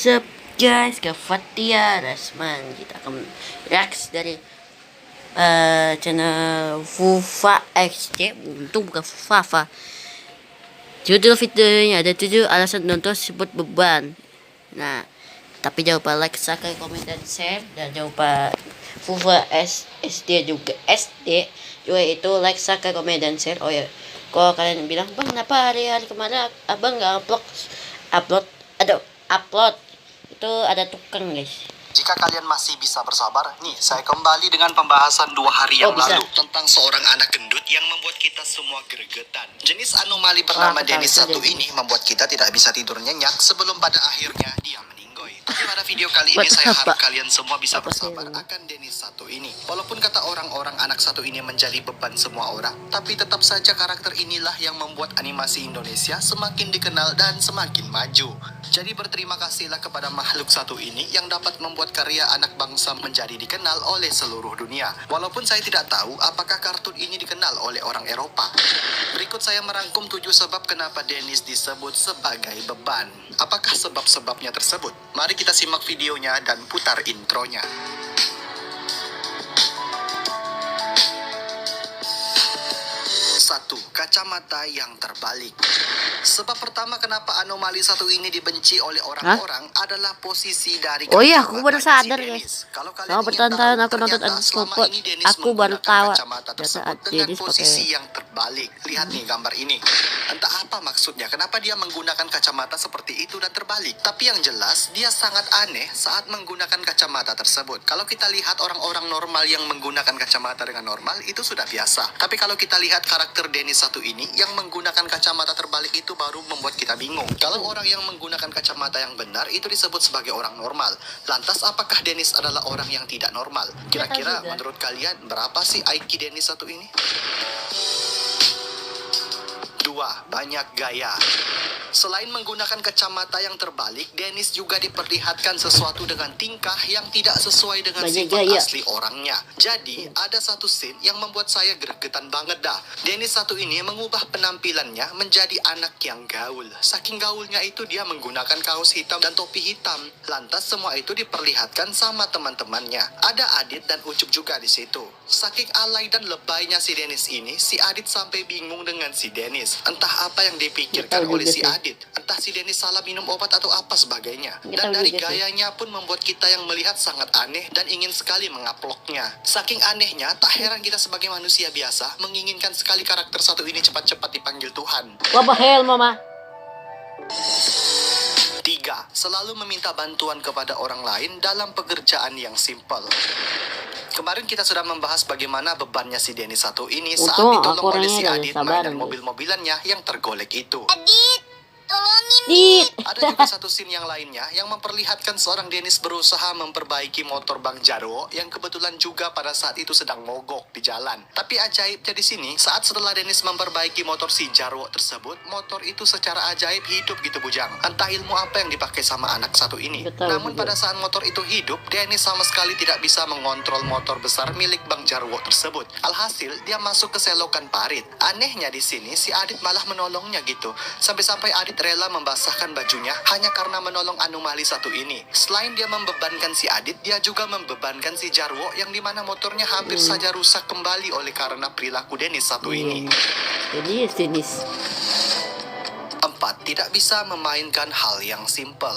What's up guys, ke Fatia Rasman. Kita akan reaksi dari channel Fufa XC. Untung bukan Fufa. Judul videonya ada 7 alasan nonton sebut beban. Nah, tapi jangan lupa like, subscribe, komen, dan share. Dan jangan lupa Fufa SD juga juga itu like, subscribe, komen, dan share. Oh ya, kalau kalian bilang, bang kenapa hari-hari kemarin abang nggak upload itu ada tukang guys. Jika kalian masih bisa bersabar, nih saya kembali dengan pembahasan 2 hari yang lalu tentang seorang anak gendut yang membuat kita semua gregetan. Jenis anomali bernama Dennis 1 ini membuat kita tidak bisa tidur nyenyak sebelum pada akhirnya dia meninggoy. Tapi pada video kali ini saya harap kalian semua bisa bersabar akan Dennis 1 ini. Walaupun kata orang-orang anak 1 ini menjadi beban semua orang, tapi tetap saja karakter inilah yang membuat animasi Indonesia semakin dikenal dan semakin maju. Jadi berterima kasihlah kepada makhluk 1 ini yang dapat membuat karya anak bangsa menjadi dikenal oleh seluruh dunia. Walaupun saya tidak tahu apakah kartun ini dikenal oleh orang Eropa. Berikut saya merangkum 7 sebab kenapa Dennis disebut sebagai beban. Apakah sebab-sebabnya tersebut? Mari kita simak videonya dan putar intronya. 1. Kacamata yang terbalik. Sebab pertama kenapa anomali 1 ini dibenci oleh orang-orang adalah posisi dari Oh iya, aku baru sadar si guys. Kalau kalian Selama bertahun-tahun aku nonton ternyata selama ini Dennis aku baru tahu kacamata tersebut dengan posisi yang terbalik. Lihat nih gambar ini. Entah apa maksudnya, kenapa dia menggunakan kacamata seperti itu dan terbalik. Tapi yang jelas, dia sangat aneh saat menggunakan kacamata tersebut. Kalau kita lihat orang-orang normal yang menggunakan kacamata dengan normal, itu sudah biasa. Tapi kalau kita lihat karakter Dennis 1 ini yang menggunakan kacamata terbalik itu baru membuat kita bingung. Kalau orang yang menggunakan kacamata yang benar itu disebut sebagai orang normal. Lantas apakah Dennis adalah orang yang tidak normal? Kira-kira menurut kalian berapa sih IQ Dennis 1 ini? 2. Banyak gaya. Selain menggunakan kacamata yang terbalik, Dennis juga diperlihatkan sesuatu dengan tingkah yang tidak sesuai dengan sifat asli orangnya. Jadi, ada satu scene yang membuat saya gregetan banget dah. Dennis 1 ini mengubah penampilannya menjadi anak yang gaul. Saking gaulnya itu dia menggunakan kaos hitam dan topi hitam. Lantas semua itu diperlihatkan sama teman-temannya. Ada Adit dan Ucup juga di situ. Saking alay dan lebaynya si Dennis ini, si Adit sampai bingung dengan si Dennis. Entah apa yang dipikirkan oleh si Adit. Entah si Dennis salah minum obat atau apa sebagainya. Dan dari gayanya pun membuat kita yang melihat sangat aneh dan ingin sekali mengaploknya. Saking anehnya, tak heran kita sebagai manusia biasa menginginkan sekali karakter 1 ini cepat-cepat dipanggil Tuhan. What the hell, mama? 3. Selalu meminta bantuan kepada orang lain dalam pekerjaan yang simpel. Kemarin kita sudah membahas bagaimana bebannya si Dennis 1 ini saat ditolong oleh si Adit mainan mobil-mobilannya yang tergolek itu. Adit, tolongin Ada juga satu scene yang lainnya yang memperlihatkan seorang Dennis berusaha memperbaiki motor Bang Jarwo yang kebetulan juga pada saat itu sedang mogok di jalan. Tapi ajaibnya di sini, saat setelah Dennis memperbaiki motor si Jarwo tersebut, motor itu secara ajaib hidup gitu bujang. Entah ilmu apa yang dipakai sama anak 1 ini. Namun pada saat motor itu hidup, Dennis sama sekali tidak bisa mengontrol motor besar milik Bang Jarwo tersebut. Alhasil, dia masuk ke selokan parit. Anehnya di sini, si Adit malah menolongnya gitu. Sampai-sampai Adit rela membasahkan bajunya hanya karena menolong anomali 1 ini. Selain dia membebankan si Adit, dia juga membebankan si Jarwo yang dimana motornya hampir saja rusak kembali oleh karena perilaku Dennis 1 ini. Jadi Dennis 4. Tidak bisa memainkan hal yang simpel.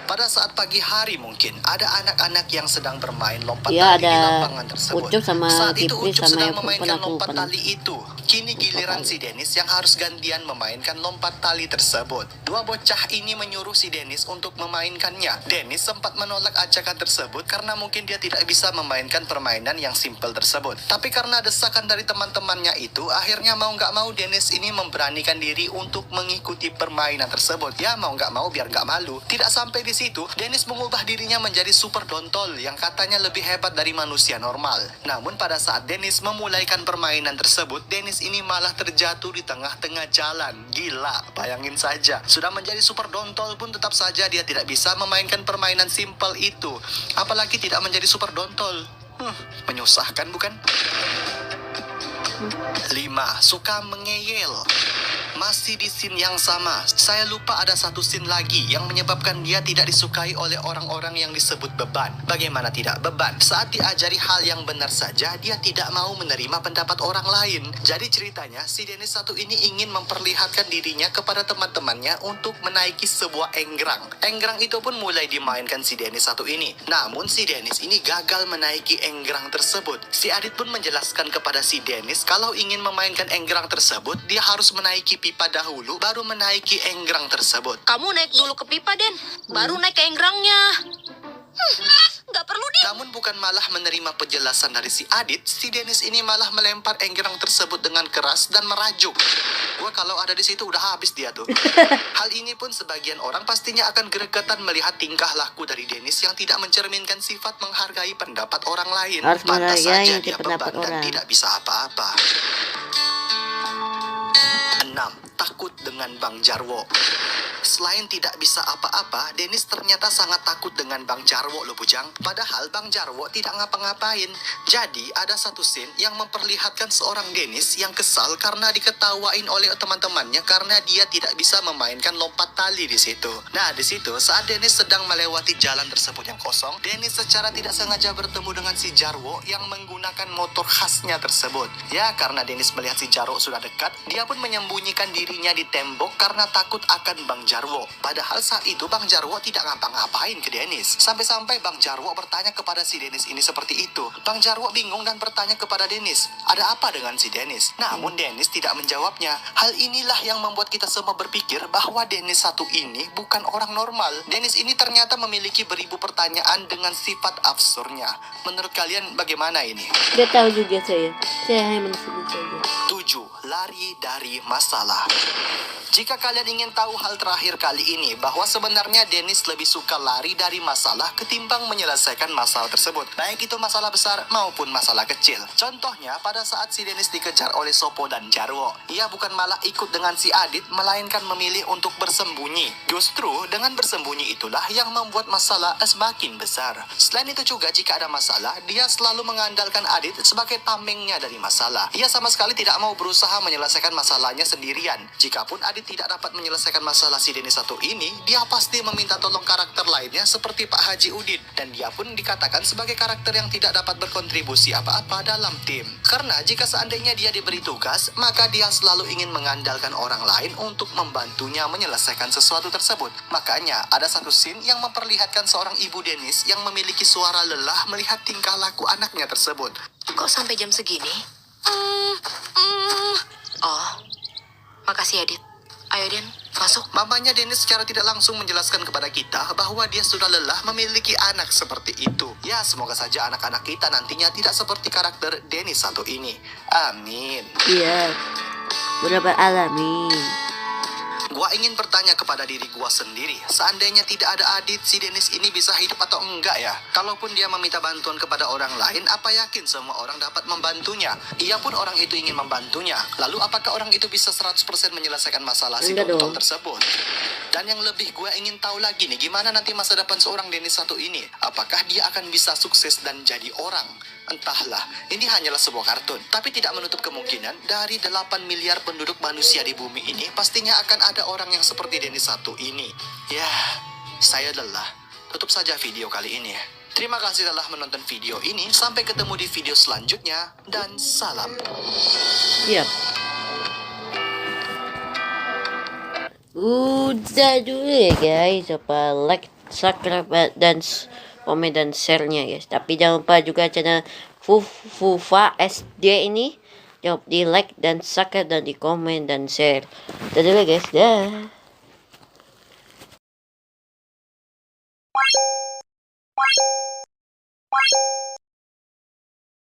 Pada saat pagi hari mungkin ada anak-anak yang sedang bermain lompat tali di lapangan tersebut. Saat itu Ucup sedang memainkan lompat tali itu. Kini giliran si Dennis yang harus gantian memainkan lompat tali tersebut. 2 bocah ini menyuruh si Dennis untuk memainkannya. Dennis sempat menolak ajakan tersebut karena mungkin dia tidak bisa memainkan permainan yang simpel tersebut. Tapi karena desakan dari teman-temannya itu, akhirnya mau nggak mau Dennis ini memberanikan diri untuk mengikuti permainan tersebut. Ya mau nggak mau biar nggak malu. Tidak sampai di situ, Dennis mengubah dirinya menjadi super dontol yang katanya lebih hebat dari manusia normal. Namun pada saat Dennis memulaikan permainan tersebut, Dennis ini malah terjatuh di tengah-tengah jalan. Gila, bayangin saja. Sudah menjadi super dontol pun tetap saja dia tidak bisa memainkan permainan simpel itu. Apalagi tidak menjadi super dontol. Menyusahkan bukan? 5. Suka mengeyel. Masih di scene yang sama, saya lupa ada satu scene lagi yang menyebabkan dia tidak disukai oleh orang-orang yang disebut beban. Bagaimana tidak beban? Saat diajari hal yang benar saja, dia tidak mau menerima pendapat orang lain. Jadi ceritanya, si Dennis satu ini ingin memperlihatkan dirinya kepada teman-temannya untuk menaiki sebuah enggrang. Enggrang itu pun mulai dimainkan si Dennis satu ini. Namun si Dennis ini gagal menaiki enggrang tersebut. Si Adit pun menjelaskan kepada si Dennis kalau ingin memainkan enggrang tersebut, dia harus menaiki pipa dahulu baru menaiki enggrang tersebut. Kamu naik dulu ke pipa, Den. Baru naik ke enggrangnya. Nggak perlu, Den. Namun bukan malah menerima penjelasan dari si Adit, si Dennis ini malah melempar enggrang tersebut dengan keras dan merajuk. Gua kalau ada di situ udah habis dia tuh. Hal ini pun sebagian orang pastinya akan gregetan melihat tingkah laku dari Dennis yang tidak mencerminkan sifat menghargai pendapat orang lain. Harus Pantas menghargai saja dia pendapat beban dan orang. tidak bisa apa-apa. 6. Takut dengan Bang Jarwo. Selain tidak bisa apa-apa, Dennis ternyata sangat takut dengan Bang Jarwo loh Bujang. Padahal Bang Jarwo tidak ngapa-ngapain. Jadi ada satu scene yang memperlihatkan seorang Dennis yang kesal karena diketawain oleh teman-temannya karena dia tidak bisa memainkan lompat tali di situ. Nah di situ saat Dennis sedang melewati jalan tersebut yang kosong, Dennis secara tidak sengaja bertemu dengan si Jarwo yang menggunakan motor khasnya tersebut. Ya karena Dennis melihat si Jarwo sudah dekat, dia pun menyembunyikan dirinya di tembok karena takut akan Bang Jarwo. Padahal saat itu Bang Jarwo tidak ngapa-ngapain ke Dennis. Sampai-sampai Bang Jarwo bertanya kepada si Dennis ini seperti itu. Bang Jarwo bingung dan bertanya kepada Dennis, ada apa dengan si Dennis? Namun Dennis tidak menjawabnya. Hal inilah yang membuat kita semua berpikir bahwa Dennis satu ini bukan orang normal. Dennis ini ternyata memiliki beribu pertanyaan dengan sifat absurdnya. Menurut kalian bagaimana ini? Gak tahu juga saya. Saya hanya menusuk saja. 7. Lari dari masalah. Jika kalian ingin tahu hal terakhir kali ini, bahwa sebenarnya Dennis lebih suka lari dari masalah ketimbang menyelesaikan masalah tersebut. Baik itu masalah besar maupun masalah kecil. Contohnya, pada saat si Dennis dikejar oleh Sopo dan Jarwo, ia bukan malah ikut dengan si Adit, melainkan memilih untuk bersembunyi. Justru, dengan bersembunyi itulah yang membuat masalah semakin besar. Selain itu juga, jika ada masalah, dia selalu mengandalkan Adit sebagai tamengnya dari masalah. Ia sama sekali tidak mau berusaha menyelesaikan masalahnya sendirian. Jikapun Adit tidak dapat menyelesaikan masalah si Dennis satu ini, dia pasti meminta tolong karakter lainnya seperti Pak Haji Udin. Dan dia pun dikatakan sebagai karakter yang tidak dapat berkontribusi apa-apa dalam tim. Karena jika seandainya dia diberi tugas, maka dia selalu ingin mengandalkan orang lain untuk membantunya menyelesaikan sesuatu tersebut. Makanya ada satu scene yang memperlihatkan seorang ibu Dennis yang memiliki suara lelah melihat tingkah laku anaknya tersebut. Kok sampai jam segini? Oh, makasih Adit. Ayo Den, masuk. Mamanya Dennis secara tidak langsung menjelaskan kepada kita bahwa dia sudah lelah memiliki anak seperti itu. Ya, semoga saja anak-anak kita nantinya tidak seperti karakter Dennis satu ini. Amin. Iya. Berapa alami. Gua ingin bertanya kepada diri gua sendiri, seandainya tidak ada Adit, si Dennis ini bisa hidup atau enggak ya? Kalaupun dia meminta bantuan kepada orang lain, apa yakin semua orang dapat membantunya? Ia pun orang itu ingin membantunya. Lalu apakah orang itu bisa 100% menyelesaikan masalah si Enggak Tontol dong. tersebut? Dan yang lebih gue ingin tahu lagi nih, gimana nanti masa depan seorang Dennis satu ini? Apakah dia akan bisa sukses dan jadi orang? Entahlah, ini hanyalah sebuah kartun. Tapi tidak menutup kemungkinan, dari 8 miliar penduduk manusia di bumi ini, pastinya akan ada orang yang seperti Dennis satu ini. Ya, saya lelah. Tutup saja video kali ini. Terima kasih telah menonton video ini. Sampai ketemu di video selanjutnya. Dan salam. Iya. Udah dulu ya guys. Coba like, subscribe, dan komen dan share-nya guys. Tapi jangan lupa juga channel Fufa SD ini. Jangan lupa di like dan subscribe dan di komen dan share. Dadah dulu guys. Dah.